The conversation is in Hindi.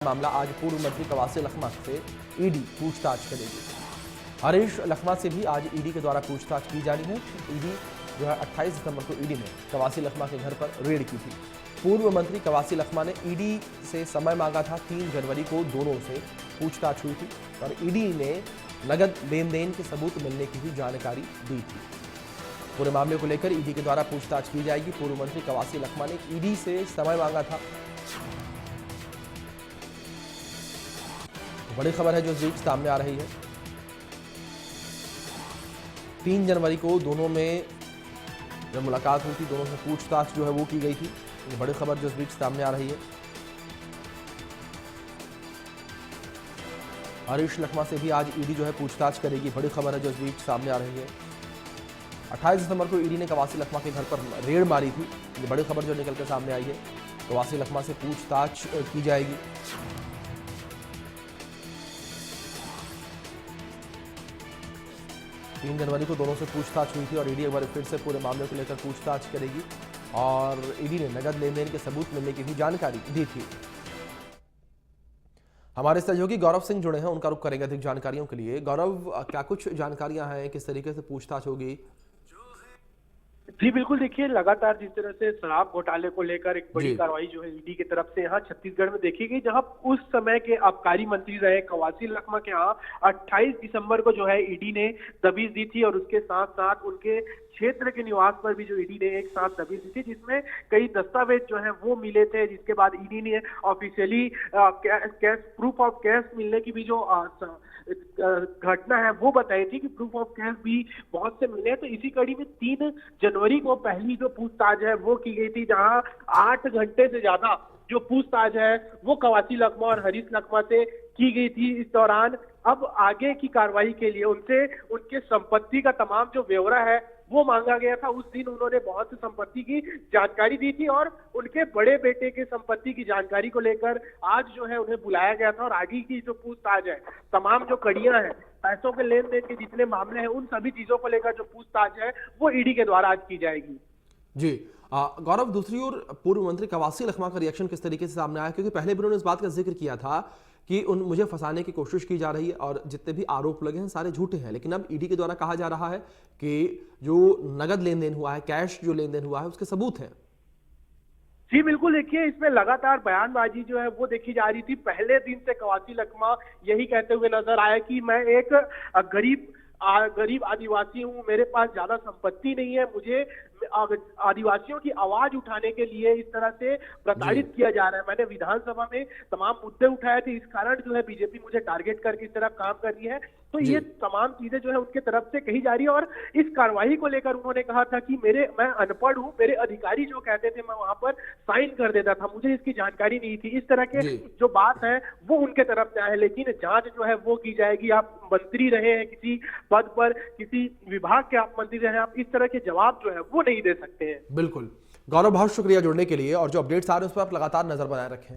मामला आज पूर्व मंत्री कवासी लखमा से ईडी पूछताछ करेगी। हरीश लखमा से भी आज ईडी के द्वारा पूछताछ की जानी है। ईडी जो है 28 सितंबर को ईडी ने कवासी लखमा के घर पर रेड की थी। पूर्व मंत्री कवासी लखमा ने ईडी से समय मांगा था। 3 जनवरी को दोनों से पूछताछ हुई थी और ईडी ने नगद लेन देन के सबूत मिलने की भी जानकारी दी थी। पूरे मामले को लेकर ईडी के द्वारा पूछताछ की जाएगी। पूर्व मंत्री कवासी लखमा ने ईडी से समय मांगा था। बड़ी खबर है जो इस बीच सामने आ रही है। 3 जनवरी को दोनों में जब मुलाकात हुई थी, दोनों से पूछताछ जो है वो की गई थी। ये बड़ी खबर जो इस बीच सामने आ रही है। हरीश लखमा से भी आज ईडी जो है पूछताछ करेगी। बड़ी खबर है जो इस बीच सामने आ रही है। 28 सितंबर को ईडी ने कवासी लखमा के घर पर रेड मारी थी। ये बड़ी खबर जो निकल कर सामने आई है। कवासी लखमा से पूछताछ की जाएगी। 3 जनवरी को दोनों से पूछताछ हुई थी और ईडी एक बार फिर से पूरे मामले को लेकर पूछताछ करेगी और ईडी ने नगद लेन देन के सबूत मिलने की भी जानकारी दी थी। हमारे सहयोगी गौरव सिंह जुड़े हैं, उनका रुख करेंगे अधिक जानकारियों के लिए। गौरव, क्या कुछ जानकारियां हैं, किस तरीके से पूछताछ होगी? जी बिल्कुल, देखिए लगातार जिस तरह से शराब घोटाले को लेकर एक बड़ी कार्रवाई जो है ईडी की तरफ से यहाँ छत्तीसगढ़ में देखी गई, जहां उस समय के आबकारी मंत्री रहे कवासी लखमा के यहाँ 28 दिसंबर को जो है ईडी ने दबिश दी थी और उसके साथ साथ उनके क्षेत्र के निवास पर भी जो ईडी ने एक साथ दबिश दी थी, जिसमें कई दस्तावेज जो है वो मिले थे। जिसके बाद ईडी ने officially cash proof of cash मिलने की भी जो घटना है वो बताई थी कि प्रूफ ऑफ कैश भी बहुत से मिले। तो इसी कड़ी में 3 जनवरी को पहली जो पूछताछ है वो की गई थी, जहां 8 घंटे से ज्यादा जो पूछताछ है वो कवासी लखमा और हरीश लखमा से की गई थी। इस दौरान अब आगे की कार्रवाई के लिए उनसे उनके संपत्ति का तमाम जो ब्यौरा है वो मांगा गया था। उस दिन उन्होंने बहुत सी संपत्ति की जानकारी दी थी और उनके बड़े बेटे के संपत्ति की जानकारी को लेकर आज जो है उन्हें बुलाया गया था और आगे की जो पूछताछ है, तमाम जो कड़ियां हैं, पैसों के लेन देन के जितने मामले हैं, उन सभी चीजों को लेकर जो पूछताछ है वो ईडी के द्वारा आज की जाएगी। जी गौरव, दूसरी ओर पूर्व मंत्री कवासी लखमा का रिएक्शन किस तरीके से सामने आया? क्योंकि पहले भी उन्होंने इस बात का जिक्र किया था कि मुझे फंसाने की कोशिश की जा रही है और जितने भी आरोप लगे हैं सारे झूठे हैं। लेकिन अब ईडी के द्वारा कहा जा रहा है कि जो नगद लेन देन हुआ है, कैश जो लेन देन हुआ है, उसके सबूत हैं। जी बिल्कुल, देखिए इसमें लगातार बयानबाजी जो है वो देखी जा रही थी। पहले दिन से कवासी लखमा यही कहते हुए नजर आया कि मैं एक गरीब आदिवासी हूँ, मेरे पास ज्यादा संपत्ति नहीं है, मुझे आदिवासियों की आवाज उठाने के लिए इस तरह से प्रताड़ित किया जा रहा है। मैंने विधानसभा में तमाम मुद्दे उठाए थे, इस कारण जो है बीजेपी मुझे टारगेट करके इस तरह काम कर रही है। तो ये तमाम चीजें जो है उनके तरफ से कही जा रही है और इस कार्रवाई को लेकर उन्होंने कहा था कि मैं अनपढ़ हूँ, मेरे अधिकारी जो कहते थे मैं वहां पर साइन कर देता था, मुझे इसकी जानकारी नहीं थी। इस तरह के जो बात है वो उनके तरफ से आए, लेकिन जांच जो है वो की जाएगी। आप मंत्री रहे हैं किसी पद पर, किसी विभाग के आप मंत्री रहे हैं, आप इस तरह के जवाब जो है वो नहीं दे सकते हैं। बिल्कुल गौरव, बहुत शुक्रिया जुड़ने के लिए और जो अपडेट्स आ रहे हैं उस पर आप लगातार नजर बनाए रखें।